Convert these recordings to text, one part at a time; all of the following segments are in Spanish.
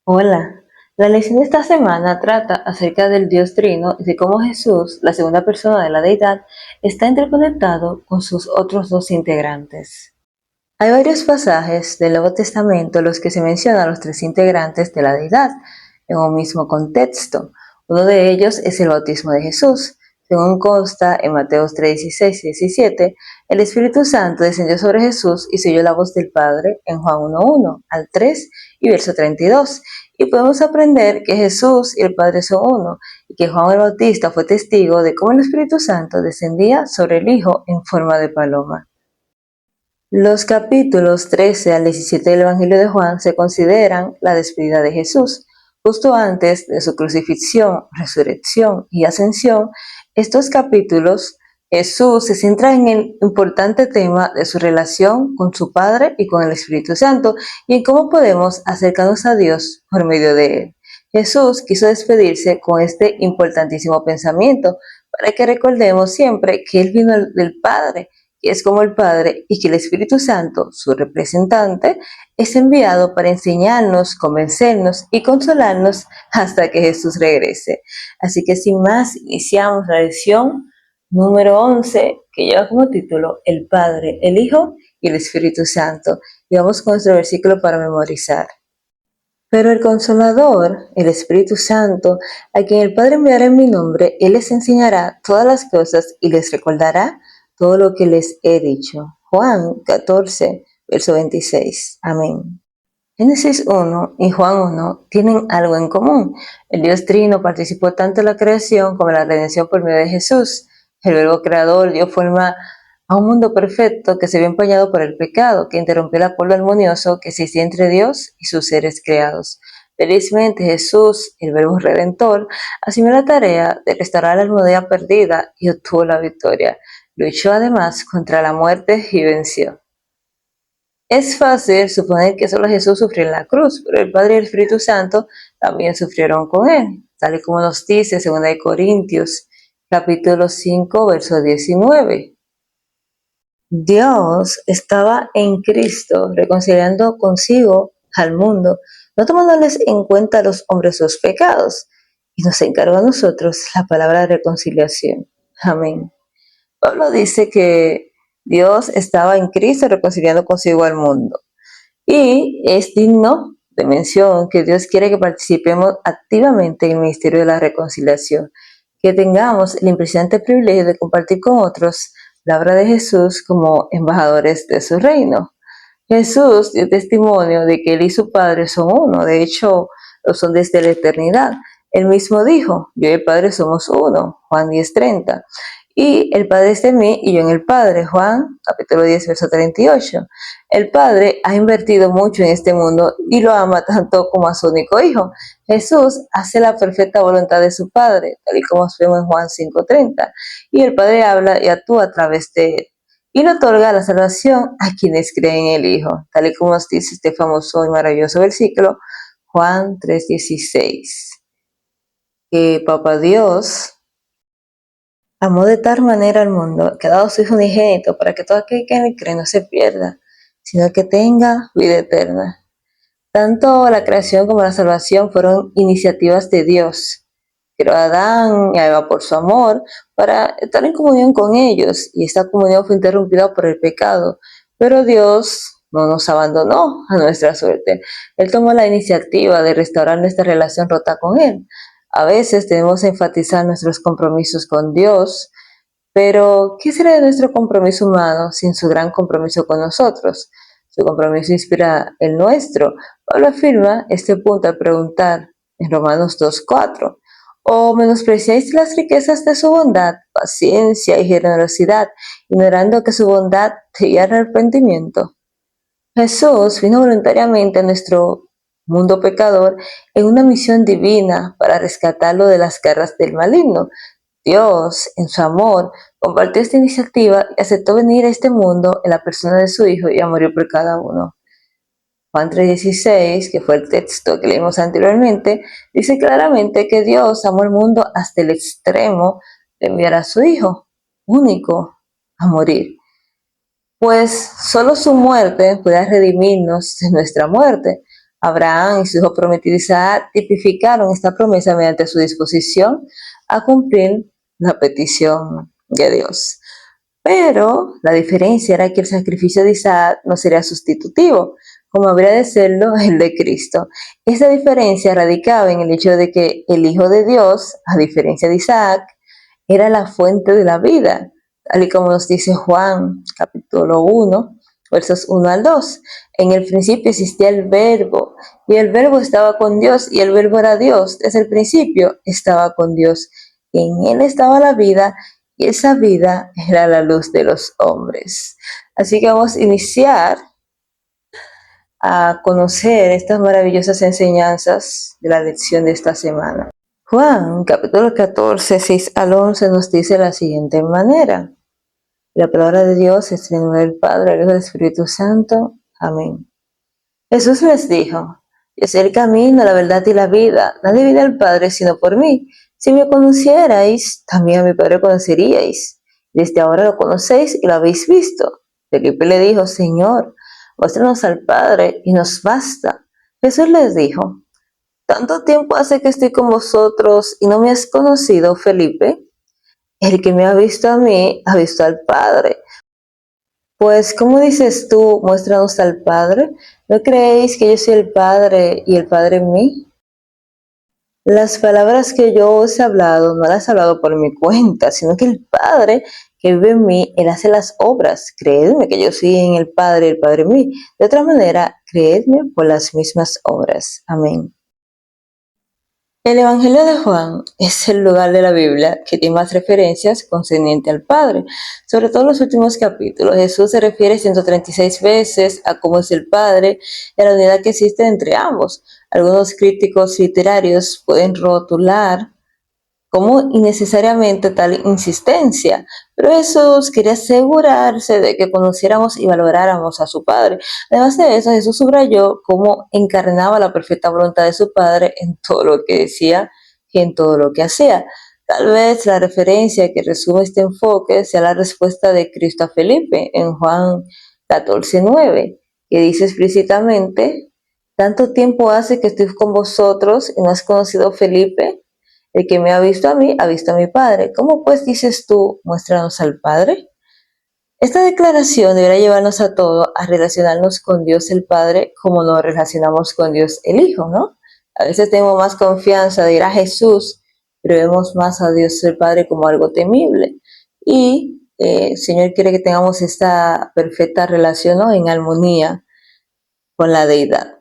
Hola, la lección de esta semana trata acerca del Dios Trino y de cómo Jesús, la segunda persona de la deidad, está interconectado con sus otros dos integrantes. Hay varios pasajes del Nuevo Testamento en los que se mencionan a los tres integrantes de la deidad en un mismo contexto. Uno de ellos es el bautismo de Jesús. Según consta en Mateo 3, 16 y 17, el Espíritu Santo descendió sobre Jesús y se oyó la voz del Padre en Juan 1:1 al 3 y verso 32. Y podemos aprender que Jesús y el Padre son uno, y que Juan el Bautista fue testigo de cómo el Espíritu Santo descendía sobre el Hijo en forma de paloma. Los capítulos 13 al 17 del Evangelio de Juan se consideran la despedida de Jesús. Justo antes de su crucifixión, resurrección y ascensión, estos capítulos Jesús se centra en el importante tema de su relación con su Padre y con el Espíritu Santo y en cómo podemos acercarnos a Dios por medio de él. Jesús quiso despedirse con este importantísimo pensamiento para que recordemos siempre que él vino del Padre, que es como el Padre, y que el Espíritu Santo, su representante, es enviado para enseñarnos, convencernos y consolarnos hasta que Jesús regrese. Así que sin más, iniciamos la lección número 11, que lleva como título El Padre, el Hijo y el Espíritu Santo. Y vamos con nuestro versículo para memorizar. Pero el Consolador, el Espíritu Santo, a quien el Padre enviará en mi nombre, Él les enseñará todas las cosas y les recordará todo lo que les he dicho. Juan 14, verso 26. Amén. Génesis 1 y Juan 1 tienen algo en común. El Dios Trino participó tanto en la creación como en la redención por medio de Jesús. El Verbo Creador dio forma a un mundo perfecto que se vio empañado por el pecado, que interrumpió el acuerdo armonioso que existía entre Dios y sus seres creados. Felizmente Jesús, el Verbo Redentor, asumió la tarea de restaurar la armonía perdida y obtuvo la victoria. Luchó además contra la muerte y venció. Es fácil suponer que solo Jesús sufrió en la cruz, pero el Padre y el Espíritu Santo también sufrieron con él, tal y como nos dice 2 Corintios, capítulo 5, verso 19. Dios estaba en Cristo reconciliando consigo al mundo, no tomándoles en cuenta a los hombres sus pecados, y nos encargó a nosotros la palabra de reconciliación. Amén. Pablo dice que Dios estaba en Cristo reconciliando consigo al mundo. Y es digno de mención que Dios quiere que participemos activamente en el ministerio de la reconciliación, que tengamos el impresionante privilegio de compartir con otros la obra de Jesús como embajadores de su reino. Jesús dio testimonio de que él y su Padre son uno, de hecho lo son desde la eternidad. Él mismo dijo, yo y el Padre somos uno, Juan 10:30. Y el Padre está en mí y yo en el Padre, Juan capítulo 10, verso 38. El Padre ha invertido mucho en este mundo y lo ama tanto como a su único Hijo. Jesús hace la perfecta voluntad de su Padre, tal y como vemos en Juan 5:30. Y el Padre habla y actúa a través de él. Y le otorga la salvación a quienes creen en el Hijo, tal y como nos dice este famoso y maravilloso versículo, Juan 3:16. Que Papá Dios amó de tal manera al mundo que ha dado su Hijo unigénito para que todo aquel que en él cree no se pierda, sino que tenga vida eterna. Tanto la creación como la salvación fueron iniciativas de Dios. Creó a Adán y a Eva por su amor para estar en comunión con ellos, y esta comunión fue interrumpida por el pecado. Pero Dios no nos abandonó a nuestra suerte. Él tomó la iniciativa de restaurar nuestra relación rota con Él. A veces debemos enfatizar nuestros compromisos con Dios, pero ¿qué será de nuestro compromiso humano sin su gran compromiso con nosotros? Su compromiso inspira el nuestro. Pablo afirma este punto al preguntar en Romanos 2:4, ¿o menospreciáis las riquezas de su bondad, paciencia y generosidad, ignorando que su bondad te guía al arrepentimiento? Jesús vino voluntariamente a nuestro mundo pecador en una misión divina para rescatarlo de las garras del maligno. Dios, en su amor, compartió esta iniciativa y aceptó venir a este mundo en la persona de su Hijo y a morir por cada uno. Juan 3:16, que fue el texto que leímos anteriormente, dice claramente que Dios amó al mundo hasta el extremo de enviar a su Hijo único a morir, pues solo su muerte puede redimirnos de nuestra muerte. Abraham y su hijo prometido Isaac tipificaron esta promesa mediante su disposición a cumplir la petición de Dios. Pero la diferencia era que el sacrificio de Isaac no sería sustitutivo, como habría de serlo el de Cristo. Esa diferencia radicaba en el hecho de que el Hijo de Dios, a diferencia de Isaac, era la fuente de la vida, tal y como nos dice Juan capítulo 1, versos 1 al 2. En el principio existía el Verbo, y el Verbo estaba con Dios, y el Verbo era Dios. Desde el principio estaba con Dios. En él estaba la vida, y esa vida era la luz de los hombres. Así que vamos a iniciar a conocer estas maravillosas enseñanzas de la lección de esta semana. Juan, capítulo 14, 6 al 11, nos dice de la siguiente manera. La palabra de Dios es en el nombre del Padre, del Hijo y del Espíritu Santo. Amén. Jesús les dijo, yo soy el camino, la verdad y la vida. Nadie viene al Padre sino por mí. Si me conocierais, también a mi Padre conoceríais. Desde ahora lo conocéis y lo habéis visto. Felipe le dijo, Señor, muéstranos al Padre y nos basta. Jesús les dijo, ¿tanto tiempo hace que estoy con vosotros y no me has conocido, Felipe? El que me ha visto a mí, ha visto al Padre. Pues, ¿cómo dices tú, muéstranos al Padre? ¿No creéis que yo soy el Padre y el Padre en mí? Las palabras que yo os he hablado, no las he hablado por mi cuenta, sino que el Padre que vive en mí, Él hace las obras. Creedme que yo soy en el Padre y el Padre en mí. De otra manera, creedme por las mismas obras. Amén. El Evangelio de Juan es el lugar de la Biblia que tiene más referencias concerniente al Padre. Sobre todo en los últimos capítulos, Jesús se refiere 136 veces a cómo es el Padre y a la unidad que existe entre ambos. Algunos críticos literarios pueden rotular como innecesariamente tal insistencia, pero Jesús quería asegurarse de que conociéramos y valoráramos a su Padre. Además de eso, Jesús subrayó cómo encarnaba la perfecta voluntad de su Padre en todo lo que decía y en todo lo que hacía. Tal vez la referencia que resume este enfoque sea la respuesta de Cristo a Felipe en Juan 14:9, que dice explícitamente, ¿tanto tiempo hace que estoy con vosotros y no has conocido a Felipe? El que me ha visto a mí, ha visto a mi Padre. ¿Cómo pues dices tú, muéstranos al Padre? Esta declaración deberá llevarnos a todos a relacionarnos con Dios el Padre como nos relacionamos con Dios el Hijo, ¿no? A veces tenemos más confianza de ir a Jesús, pero vemos más a Dios el Padre como algo temible. Y el Señor quiere que tengamos esta perfecta relación, ¿no?, en armonía con la deidad.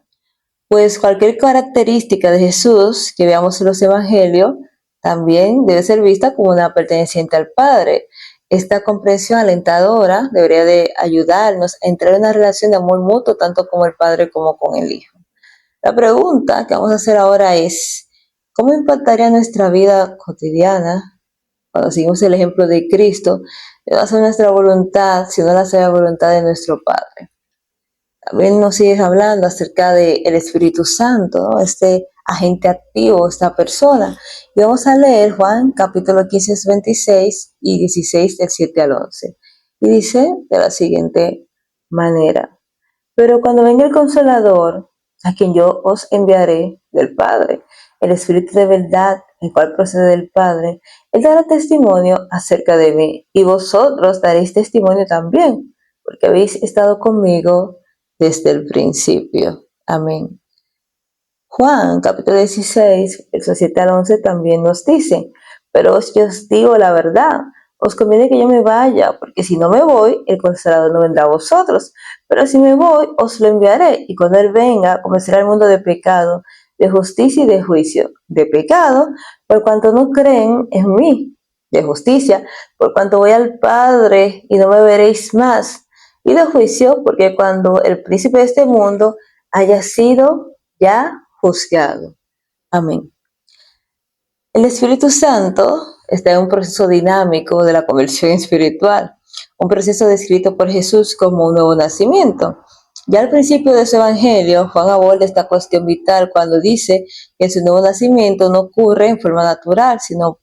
Pues cualquier característica de Jesús que veamos en los evangelios también debe ser vista como una perteneciente al Padre. Esta comprensión alentadora debería de ayudarnos a entrar en una relación de amor mutuo tanto con el Padre como con el Hijo. La pregunta que vamos a hacer ahora es, ¿cómo impactaría nuestra vida cotidiana cuando seguimos el ejemplo de Cristo? ¿Va a ser nuestra voluntad si no la sea la voluntad de nuestro Padre? También nos sigues hablando acerca del Espíritu Santo, ¿no?, este agente activo, esta persona. Y vamos a leer Juan capítulo 15, 26 y 16 del 7 al 11. Y dice de la siguiente manera, pero cuando venga el Consolador, a quien yo os enviaré del Padre, el Espíritu de verdad, el cual procede del Padre, Él dará testimonio acerca de mí, y vosotros daréis testimonio también, porque habéis estado conmigo desde el principio. Amén. Juan, capítulo 16, versos 7 al 11 también nos dice, pero yo os digo la verdad, os conviene que yo me vaya, porque si no me voy, el Consolador no vendrá a vosotros, pero si me voy, os lo enviaré, y cuando Él venga, convencerá al mundo de pecado, de justicia y de juicio. De pecado, por cuanto no creen en mí; de justicia, por cuanto voy al Padre y no me veréis más; y de juicio, porque cuando el príncipe de este mundo haya sido ya juzgado. Amén. El Espíritu Santo está en un proceso dinámico de la conversión espiritual, un proceso descrito por Jesús como un nuevo nacimiento. Ya al principio de su evangelio, Juan aborda esta cuestión vital cuando dice que su nuevo nacimiento no ocurre en forma natural, sino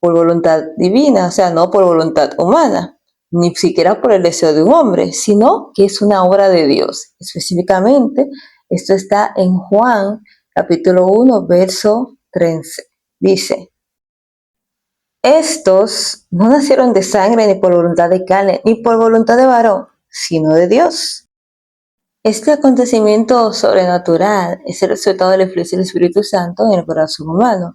por voluntad divina, o sea, no por voluntad humana, ni siquiera por el deseo de un hombre, sino que es una obra de Dios. Específicamente, Esto está en Juan, capítulo 1, verso 13. Dice: estos no nacieron de sangre, ni por voluntad de carne, ni por voluntad de varón, sino de Dios. Este acontecimiento sobrenatural es el resultado de la influencia del Espíritu Santo en el corazón humano.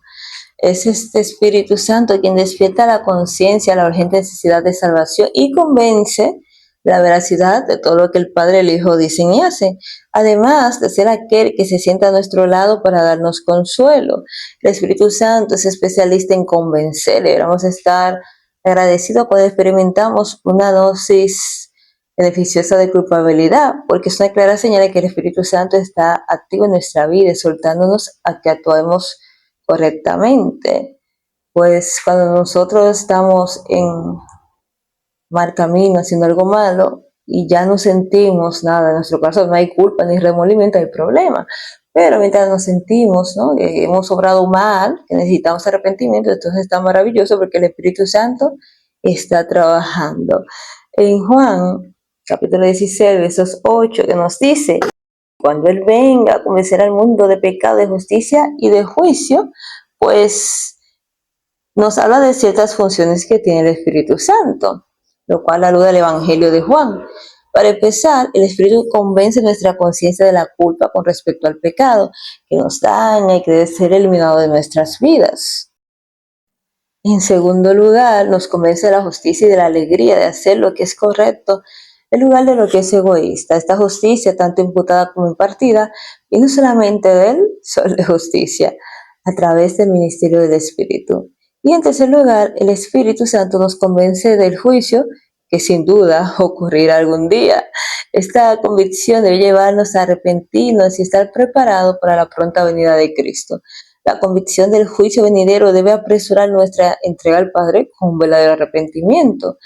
Es este Espíritu Santo quien despierta la conciencia, la urgente necesidad de salvación y convence la veracidad de todo lo que el Padre, el Hijo dicen y hacen, además de ser aquel que se sienta a nuestro lado para darnos consuelo. El Espíritu Santo es especialista en convencer, y vamos a estar agradecidos cuando experimentamos una dosis beneficiosa de culpabilidad, porque es una clara señal de que el Espíritu Santo está activo en nuestra vida, exhortándonos a que actuemos correctamente. Pues cuando nosotros estamos en mal camino, haciendo algo malo, y ya no sentimos nada en nuestro corazón, no hay culpa ni remordimiento, hay problema. Pero mientras nos sentimos, ¿no?, que hemos obrado mal, que necesitamos arrepentimiento, entonces está maravilloso porque el Espíritu Santo está trabajando. En Juan, capítulo 16, versos 8, que nos dice: cuando Él venga a convencer al mundo de pecado, de justicia y de juicio, pues nos habla de ciertas funciones que tiene el Espíritu Santo, lo cual alude al Evangelio de Juan. Para empezar, el Espíritu convence nuestra conciencia de la culpa con respecto al pecado, que nos daña y que debe ser eliminado de nuestras vidas. En segundo lugar, nos convence de la justicia y de la alegría de hacer lo que es correcto en lugar de lo que es egoísta. Esta justicia, tanto imputada como impartida, y no solamente de Él, sol de justicia, a través del ministerio del Espíritu. Y en tercer lugar, el Espíritu Santo nos convence del juicio que sin duda ocurrirá algún día. Esta convicción debe llevarnos a arrepentirnos y estar preparados para la pronta venida de Cristo. La convicción del juicio venidero debe apresurar nuestra entrega al Padre con un verdadero arrepentimiento.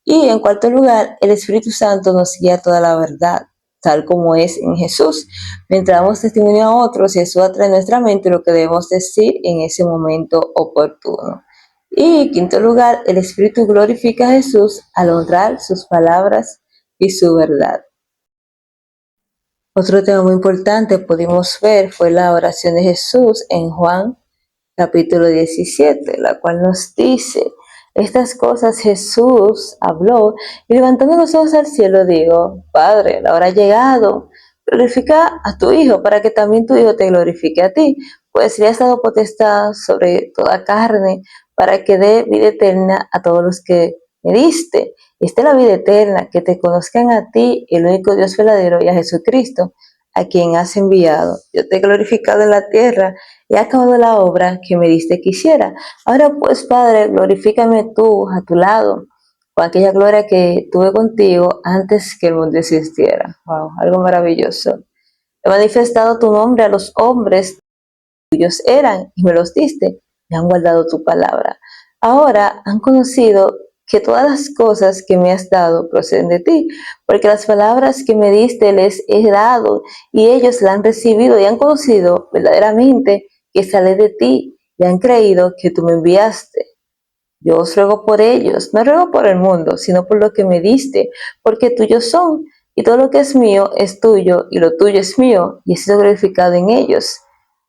Y en cuarto lugar, el Espíritu Santo nos guía a toda la verdad, tal como es en Jesús. Mientras damos testimonio a otros, Jesús atrae en nuestra mente lo que debemos decir en ese momento oportuno. Y en quinto lugar, el Espíritu glorifica a Jesús al honrar sus palabras y su verdad. Otro tema muy importante pudimos ver fue la oración de Jesús en Juan capítulo 17, la cual nos dice: estas cosas Jesús habló y levantando los ojos al cielo dijo: Padre, la hora ha llegado, glorifica a tu Hijo para que también tu Hijo te glorifique a ti, pues le has dado potestad sobre toda carne para que dé vida eterna a todos los que me diste. Esta es la vida eterna, que te conozcan a ti, el único Dios verdadero, y a Jesucristo, a quien has enviado. Yo te he glorificado en la tierra, he acabado la obra que me diste que hiciera. Ahora pues, Padre, glorifícame tú a tu lado, con aquella gloria que tuve contigo antes que el mundo existiera. Wow, algo maravilloso. He manifestado tu nombre a los hombres, tuyos eran, y me los diste, y han guardado tu palabra. Ahora han conocido que todas las cosas que me has dado proceden de ti, porque las palabras que me diste les he dado, y ellos la han recibido y han conocido verdaderamente que sale de ti, y han creído que tú me enviaste. Yo os ruego por ellos, no ruego por el mundo, sino por lo que me diste, porque tuyos son, y todo lo que es mío es tuyo, y lo tuyo es mío, y he sido glorificado en ellos.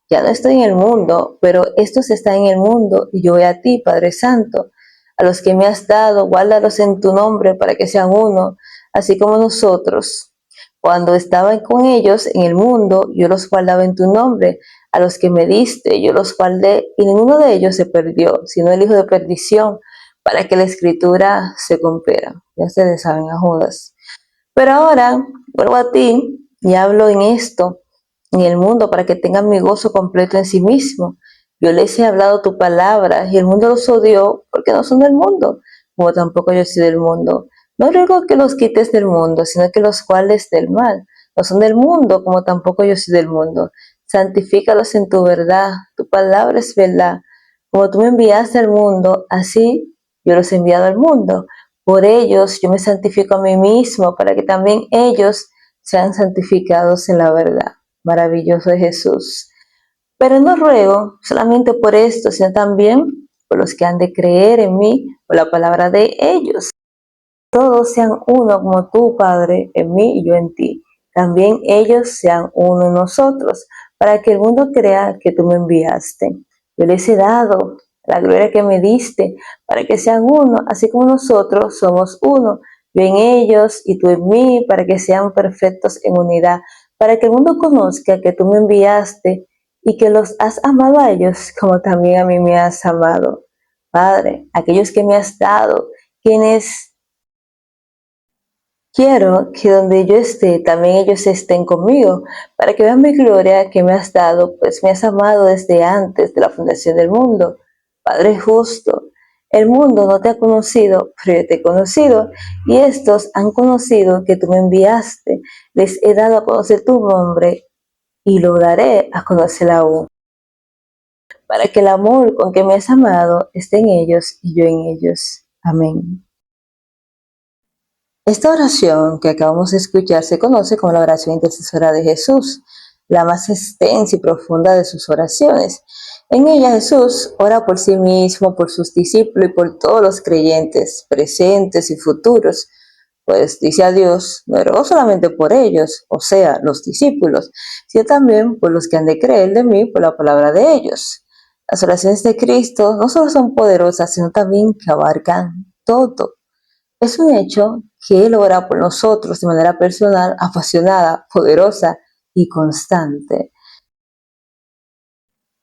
Ya no estoy en el mundo, pero estos están en el mundo, y yo voy a ti, Padre Santo. A los que me has dado, guárdalos en tu nombre para que sean uno, así como nosotros. Cuando estaban con ellos en el mundo, yo los guardaba en tu nombre. A los que me diste, yo los guardé, y ninguno de ellos se perdió, sino el hijo de perdición, para que la escritura se cumpliera. Ya ustedes saben, a Judas. Pero ahora vuelvo a ti y hablo en esto, en el mundo, para que tengan mi gozo completo en sí mismo. Yo les he hablado tu palabra, y el mundo los odió porque no son del mundo, como tampoco yo soy del mundo. No ruego que los quites del mundo, sino que los guardes del mal. No son del mundo, como tampoco yo soy del mundo. Santifícalos en tu verdad, tu palabra es verdad. Como tú me enviaste al mundo, así yo los he enviado al mundo. Por ellos yo me santifico a mí mismo, para que también ellos sean santificados en la verdad. Maravilloso es Jesús. Pero no ruego solamente por esto, sino también por los que han de creer en mí, por la palabra de ellos. Todos sean uno como tú, Padre, en mí y yo en ti. también ellos sean uno en nosotros, para que el mundo crea que tú me enviaste. Yo les he dado la gloria que me diste, para que sean uno, así como nosotros somos uno. Yo en ellos y tú en mí, para que sean perfectos en unidad, para que el mundo conozca que tú me enviaste y que los has amado a ellos como también a mí me has amado. Padre, aquellos que me has dado, quienes quiero que donde yo esté, también ellos estén conmigo, para que vean mi gloria que me has dado, pues me has amado desde antes de la fundación del mundo. Padre justo, el mundo no te ha conocido, pero yo te he conocido, y estos han conocido que tú me enviaste. Les he dado a conocer tu nombre, y lo daré a conocer aún, para que el amor con que me has amado esté en ellos y yo en ellos. Amén. Esta oración que acabamos de escuchar se conoce como la oración intercesora de Jesús, la más extensa y profunda de sus oraciones. En ella Jesús ora por sí mismo, por sus discípulos y por todos los creyentes, presentes y futuros, pues dice a Dios, no oró solamente por ellos, o sea, los discípulos, sino también por los que han de creer de mí por la palabra de ellos. Las oraciones de Cristo no solo son poderosas, sino también que abarcan todo. Es un hecho que Él ora por nosotros de manera personal, apasionada, poderosa y constante.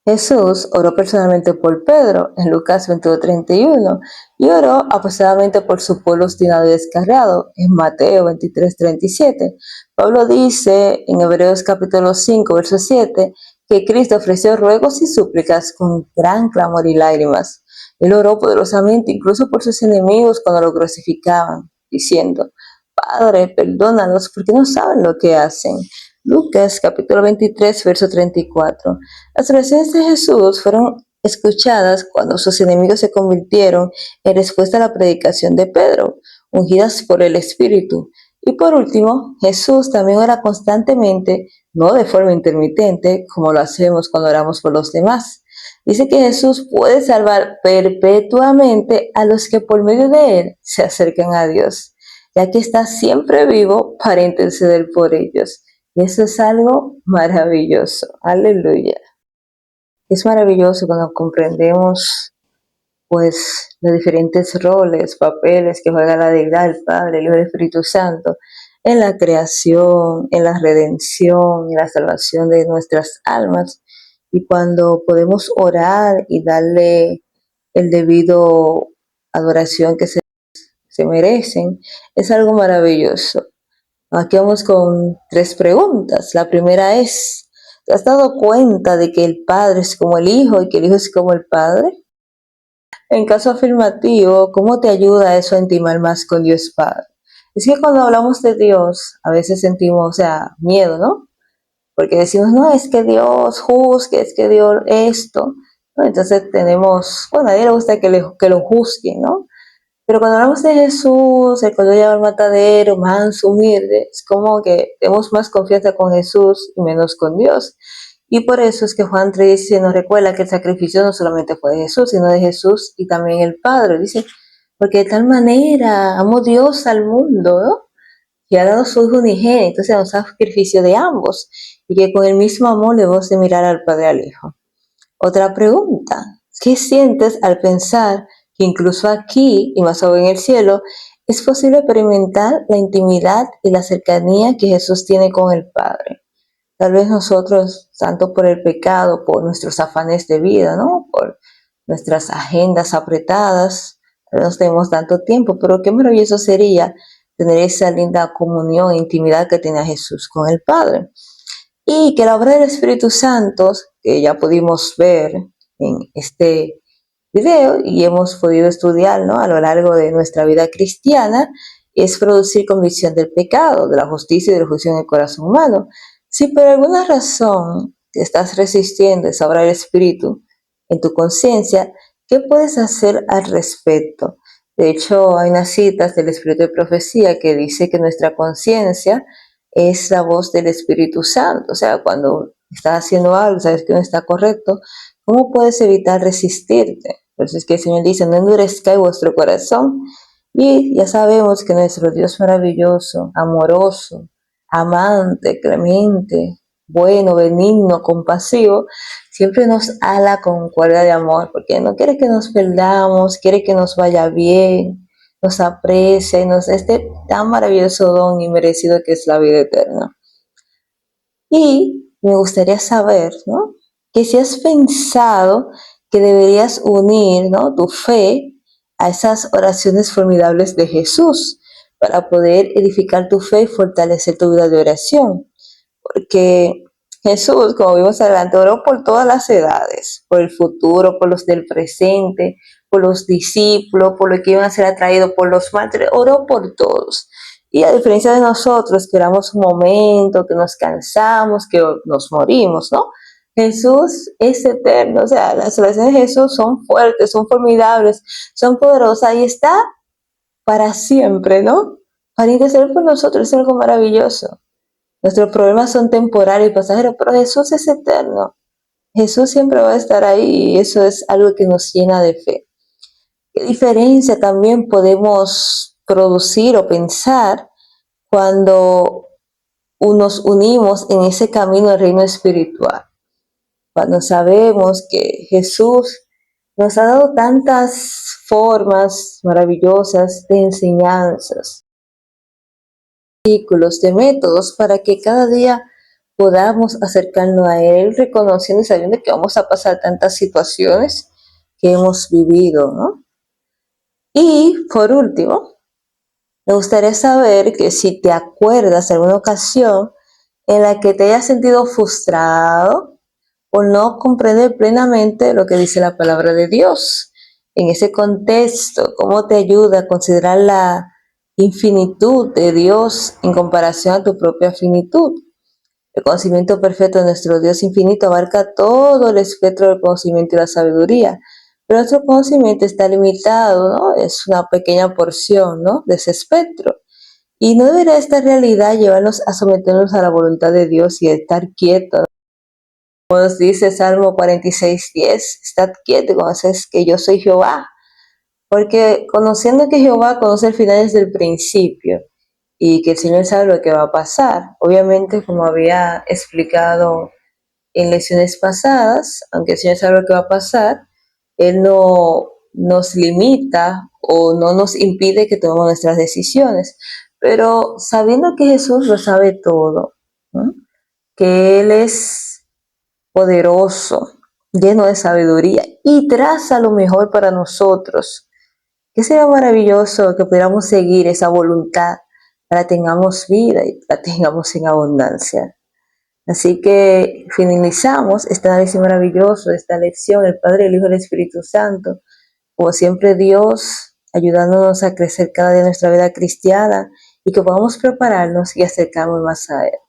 Jesús oró personalmente por Pedro en Lucas 22:31 y oró apasionadamente por su pueblo obstinado y descarriado en Mateo 23:37. Pablo dice en Hebreos capítulo 5, verso 7, que Cristo ofreció ruegos y súplicas con gran clamor y lágrimas. Él oró poderosamente incluso por sus enemigos cuando lo crucificaban, diciendo, Padre, perdónalos porque no saben lo que hacen. Lucas capítulo 23, verso 34. Las oraciones de Jesús fueron escuchadas cuando sus enemigos se convirtieron en respuesta a la predicación de Pedro, ungidas por el Espíritu. Y por último, Jesús también ora constantemente, no de forma intermitente, como lo hacemos cuando oramos por los demás. Dice que Jesús puede salvar perpetuamente a los que por medio de Él se acercan a Dios, ya que está siempre vivo para interceder por ellos. Y eso es algo maravilloso. Aleluya. Es maravilloso cuando comprendemos pues los diferentes roles, papeles que juega la deidad, el Padre, el Hijo y el Espíritu Santo en la creación, en la redención, en la salvación de nuestras almas. Y cuando podemos orar y darle el debido adoración que se merecen, es algo maravilloso. Aquí vamos con 3 preguntas. La primera es, ¿te has dado cuenta de que el Padre es como el Hijo y que el Hijo es como el Padre? En caso afirmativo, ¿cómo te ayuda eso a intimar más con Dios Padre? Es que cuando hablamos de Dios, a veces sentimos, o sea, miedo, ¿no? Porque decimos, no, es que Dios juzgue, es que Dios esto, ¿no? Entonces tenemos, bueno, a nadie le gusta que lo juzguen, ¿no? Pero cuando hablamos de Jesús, el cuando lleva al matadero, manso, humilde, es como que tenemos más confianza con Jesús y menos con Dios. Y por eso es que Juan 3 nos recuerda que el sacrificio no solamente fue de Jesús, sino de Jesús y también el Padre. Dice, porque de tal manera amó Dios al mundo, ¿no? Que ha dado su Hijo unigénito, o sea, un sacrificio de ambos, y que con el mismo amor le debemos de mirar al Padre y al Hijo. Otra pregunta, ¿qué sientes al pensar que incluso aquí y más aún en el cielo es posible experimentar la intimidad y la cercanía que Jesús tiene con el Padre? Tal vez nosotros, tanto por el pecado, por nuestros afanes de vida, ¿no? Por nuestras agendas apretadas, no tenemos tanto tiempo, pero qué maravilloso sería tener esa linda comunión e intimidad que tenía Jesús con el Padre. Y que la obra del Espíritu Santo, que ya pudimos ver en este video y hemos podido estudiar, ¿no? A lo largo de nuestra vida cristiana, es producir convicción del pecado, de la justicia y del juicio en el corazón humano. Si por alguna razón te estás resistiendo a esa obra del Espíritu en tu conciencia, ¿qué puedes hacer al respecto? De hecho, hay unas citas del Espíritu de Profecía que dice que nuestra conciencia es la voz del Espíritu Santo. O sea, cuando estás haciendo algo, sabes que no está correcto, ¿cómo puedes evitar resistirte? Por eso es que el Señor dice, no endurezca vuestro corazón. Y ya sabemos que nuestro Dios maravilloso, amoroso, amante, clemente, bueno, benigno, compasivo, siempre nos ala con cuerda de amor, porque no quiere que nos perdamos, quiere que nos vaya bien, nos aprecia y nos dé este tan maravilloso don y merecido que es la vida eterna. Y me gustaría saber, ¿no? Que si has pensado que deberías unir, ¿no? Tu fe a esas oraciones formidables de Jesús para poder edificar tu fe y fortalecer tu vida de oración. Porque Jesús, como vimos adelante, oró por todas las edades, por el futuro, por los del presente, por los discípulos, por lo que iban a ser atraídos, por los mártires, oró por todos. Y a diferencia de nosotros, que oramos un momento, que nos cansamos, que nos morimos, ¿no? Jesús es eterno, o sea, las oraciones de Jesús son fuertes, son formidables, son poderosas y está para siempre, ¿no? Para interceder por nosotros es algo maravilloso. Nuestros problemas son temporales y pasajeros, pero Jesús es eterno. Jesús siempre va a estar ahí y eso es algo que nos llena de fe. ¿Qué diferencia también podemos producir o pensar cuando nos unimos en ese camino al reino espiritual? Cuando sabemos que Jesús nos ha dado tantas formas maravillosas de enseñanzas, artículos, de métodos para que cada día podamos acercarnos a Él reconociendo y sabiendo que vamos a pasar tantas situaciones que hemos vivido, ¿no? Y por último, me gustaría saber que si te acuerdas de alguna ocasión en la que te hayas sentido frustrado por no comprender plenamente lo que dice la palabra de Dios. En ese contexto, ¿cómo te ayuda a considerar la infinitud de Dios en comparación a tu propia finitud? El conocimiento perfecto de nuestro Dios infinito abarca todo el espectro del conocimiento y la sabiduría, pero nuestro conocimiento está limitado, ¿no? Es una pequeña porción, ¿no? De ese espectro. Y no debería esta realidad llevarnos a someternos a la voluntad de Dios y a estar quietos. Como nos dice Salmo 46:10, estad quietos, conoces que yo soy Jehová. Porque conociendo que Jehová conoce el final desde el principio y que el Señor sabe lo que va a pasar. Obviamente, como había explicado en lecciones pasadas, aunque el Señor sabe lo que va a pasar, Él no nos limita o no nos impide que tomemos nuestras decisiones. Pero sabiendo que Jesús lo sabe todo, ¿no? Que Él es poderoso, lleno de sabiduría y traza lo mejor para nosotros. Que sería maravilloso que pudiéramos seguir esa voluntad, para que tengamos vida y la tengamos en abundancia. Así que finalizamos este análisis maravilloso, esta lección, el Padre, el Hijo y el Espíritu Santo. Como siempre, Dios ayudándonos a crecer cada día en nuestra vida cristiana y que podamos prepararnos y acercarnos más a Él.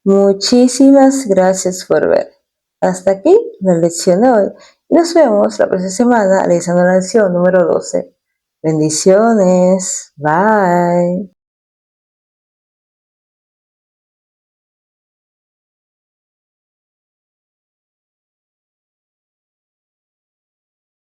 Muchísimas gracias por ver. Hasta aquí la lección de hoy. Nos vemos la próxima semana realizando la lección número 12. Bendiciones. Bye.